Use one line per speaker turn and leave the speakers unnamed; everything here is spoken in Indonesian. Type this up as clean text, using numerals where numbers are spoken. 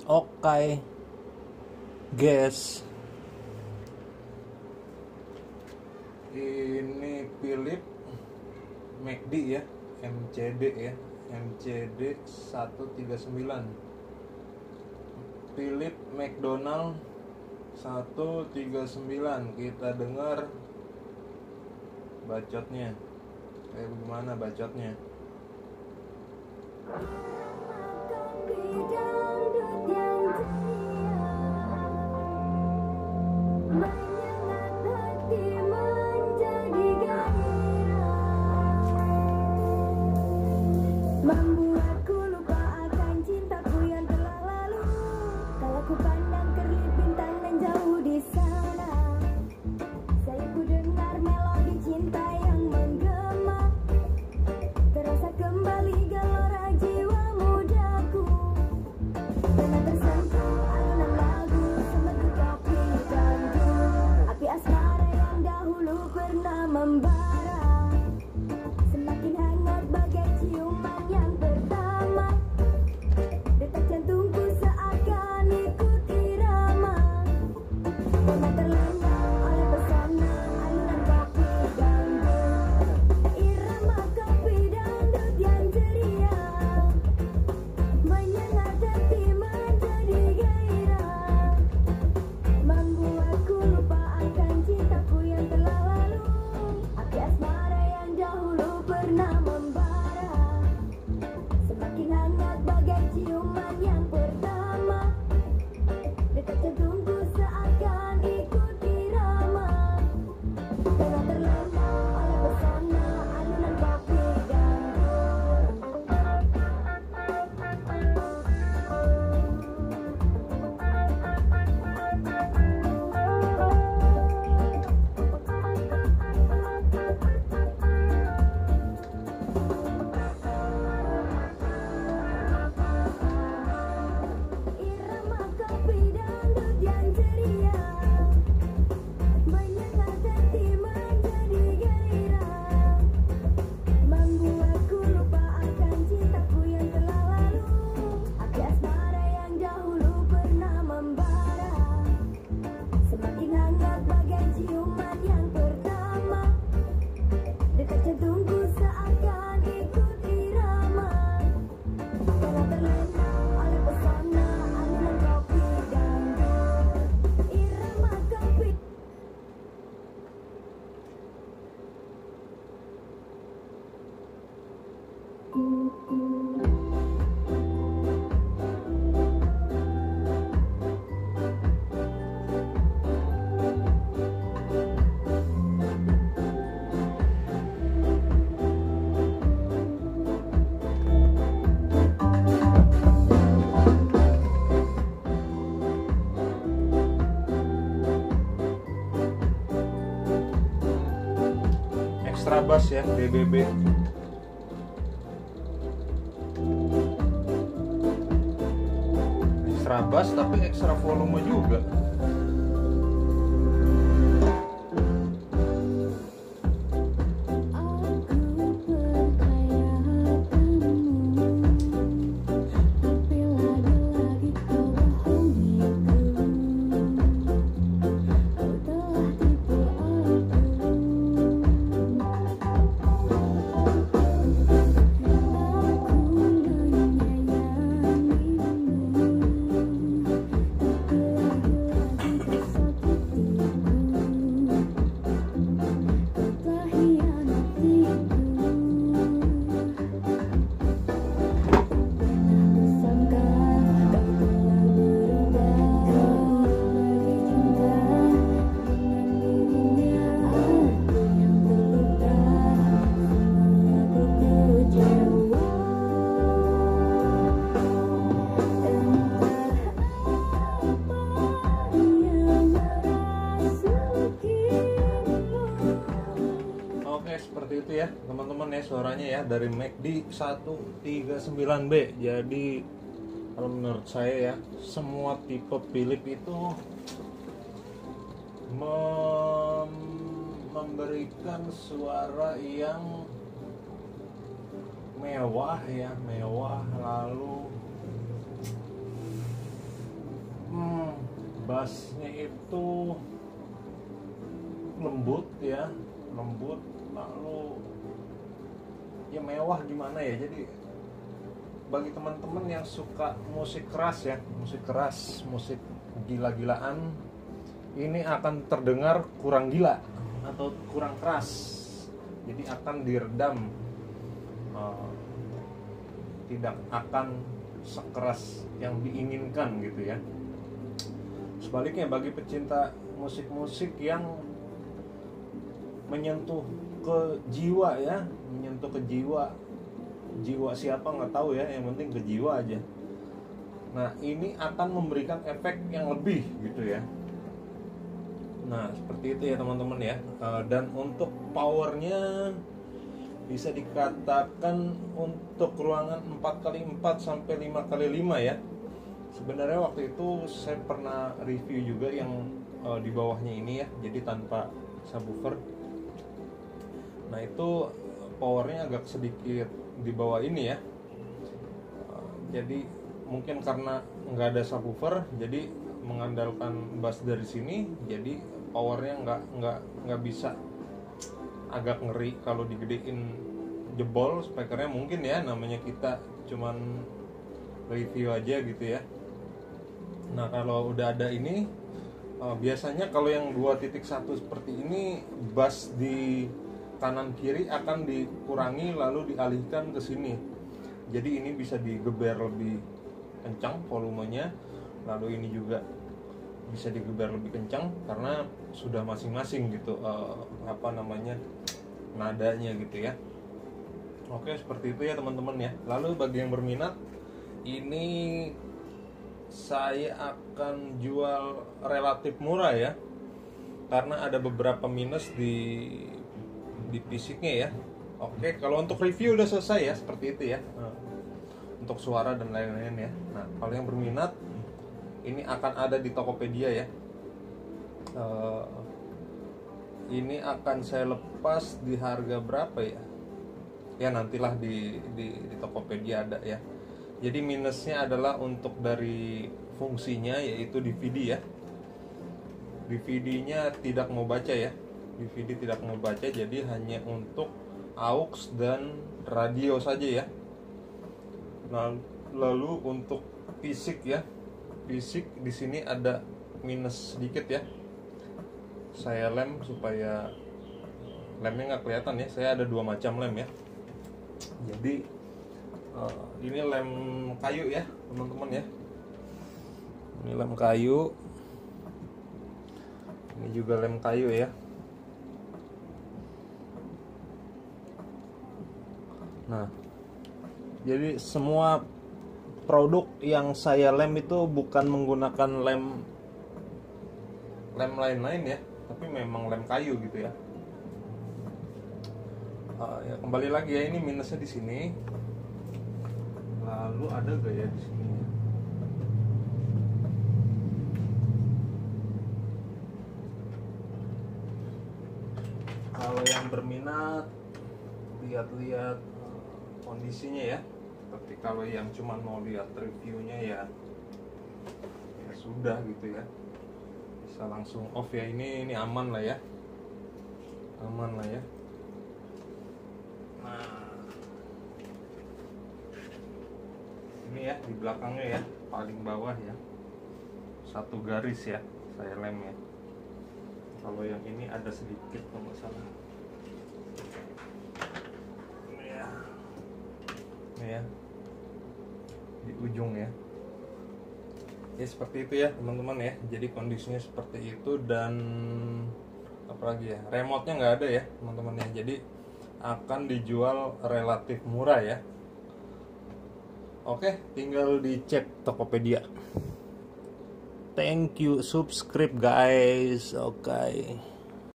Okai Gas. Ini Philips McD ya, MCD ya, MCD 139. Philips McDonald 139. Kita dengar bacotnya. Kayak bagaimana bacotnya?
Membuatku lupa akan cintaku yang telah lalu. Kalau ku pandang kerlip bintang dan jauh di sana, saya ku dengar melodi cinta yang menggema. Terasa kembali gelora jiwa mudaku. Pernah tersentuh alunan lagu semetu kopi dandu. Api asmara yang dahulu pernah membara, semakin hangat bagai ciuman yang pertama. Detak jantungku seakan ikut irama. Pernah terlena oleh pesona alunan kopi dangdut. Irama kopi dangdut yang ceria menyengat hati menjadi gairah. Membuatku lupa akan cintaku yang telah lalu. Api asmara yang dahulu pernah membara, semakin hangat bagai ciuman yang pertama. Detak jantungku seakan ikut irama. Pernah terlena oleh pesona alunan kopi dangdut. Irama kopi dangdut yang ceria menyengat hati menjadi gairah. Membuatku lupa akan cintaku yang telah lalu. Api asmara yang dahulu pernah membara, semakin hangat bagai ciuman yang pertama. Detak jantungku seakan ikut irama. Pernah terlena oleh pesona alunan kopi dangdut. Irama kopi.
Extra bass ya, BBB. Extra bass tapi extra volume juga.
Aku percaya kamu, tapi lagi-lagi kau bohongiku. Kau telah tipu aku.
Seperti itu ya teman-teman ya suaranya ya dari McD 139B. Jadi kalau menurut saya ya semua tipe Philips itu memberikan suara yang mewah ya, mewah, lalu bassnya itu lembut ya, lembut, lalu ya mewah gimana ya. Jadi bagi teman-teman yang suka musik keras ya, musik keras, musik gila-gilaan, ini akan terdengar kurang gila atau kurang keras. Jadi akan diredam, tidak akan sekeras yang diinginkan gitu ya. Sebaliknya bagi pecinta musik-musik yang menyentuh ke jiwa ya, menyentuh ke jiwa siapa nggak tahu ya, yang penting ke jiwa aja. Nah ini akan memberikan efek yang lebih gitu ya. Nah seperti itu ya teman-teman ya. Dan untuk powernya bisa dikatakan untuk ruangan 4x4 sampai 5x5 ya. Sebenarnya waktu itu saya pernah review juga yang di bawahnya ini ya, jadi tanpa subwoofer. Nah itu powernya agak sedikit di bawah ini ya. Jadi mungkin karena nggak ada subwoofer, jadi mengandalkan bass dari sini, jadi powernya nggak bisa, agak ngeri kalau digedein jebol speakernya mungkin ya, namanya kita cuman review aja gitu ya. Nah kalau udah ada ini, biasanya kalau yang 2.1 seperti ini, bass di kanan kiri akan dikurangi lalu dialihkan ke sini. Jadi ini bisa digeber lebih kencang volumenya, lalu ini juga bisa digeber lebih kencang karena sudah masing-masing gitu nadanya gitu ya. Oke seperti itu ya teman-teman ya. Lalu bagi yang berminat, ini saya akan jual relatif murah ya, karena ada beberapa minus di fisiknya ya. Oke, kalau untuk review udah selesai ya, seperti itu ya. Untuk suara dan lain-lain ya. Nah, kalau yang berminat, ini akan ada di Tokopedia ya. Ini akan saya lepas di harga berapa ya? Ya nantilah di Tokopedia ada ya. Jadi minusnya adalah untuk dari fungsinya, yaitu DVD ya. DVD-nya tidak mau baca ya. DVD tidak mau baca, jadi hanya untuk aux dan radio saja ya. Nah, lalu untuk fisik ya, fisik di sini ada minus sedikit ya. Saya lem supaya lemnya nggak kelihatan ya. Saya ada 2 macam lem ya. Jadi ini lem kayu ya teman-teman ya. Ini lem kayu. Ini juga lem kayu ya. Nah, jadi semua produk yang saya lem itu bukan menggunakan lem lain-lain ya, tapi memang lem kayu gitu ya. Ya kembali lagi ya, ini minusnya di sini. Lalu ada gaya di sini. Kalau yang berminat, lihat-lihat kondisinya ya. Tapi kalau yang cuma mau lihat reviewnya ya sudah gitu ya, bisa langsung off ya. Ini aman lah ya, aman lah ya. Nah ini ya di belakangnya ya, paling bawah ya, 1 garis ya saya lem ya. Kalau yang ini ada sedikit kalau nggak salah. Ini ya di ujung ya. Ya seperti itu ya teman-teman ya. Jadi kondisinya seperti itu, dan apalagi ya, remote-nya nggak ada ya teman-teman ya. Jadi akan dijual relatif murah ya. Oke, tinggal dicek Tokopedia. Thank you, subscribe guys. Oke.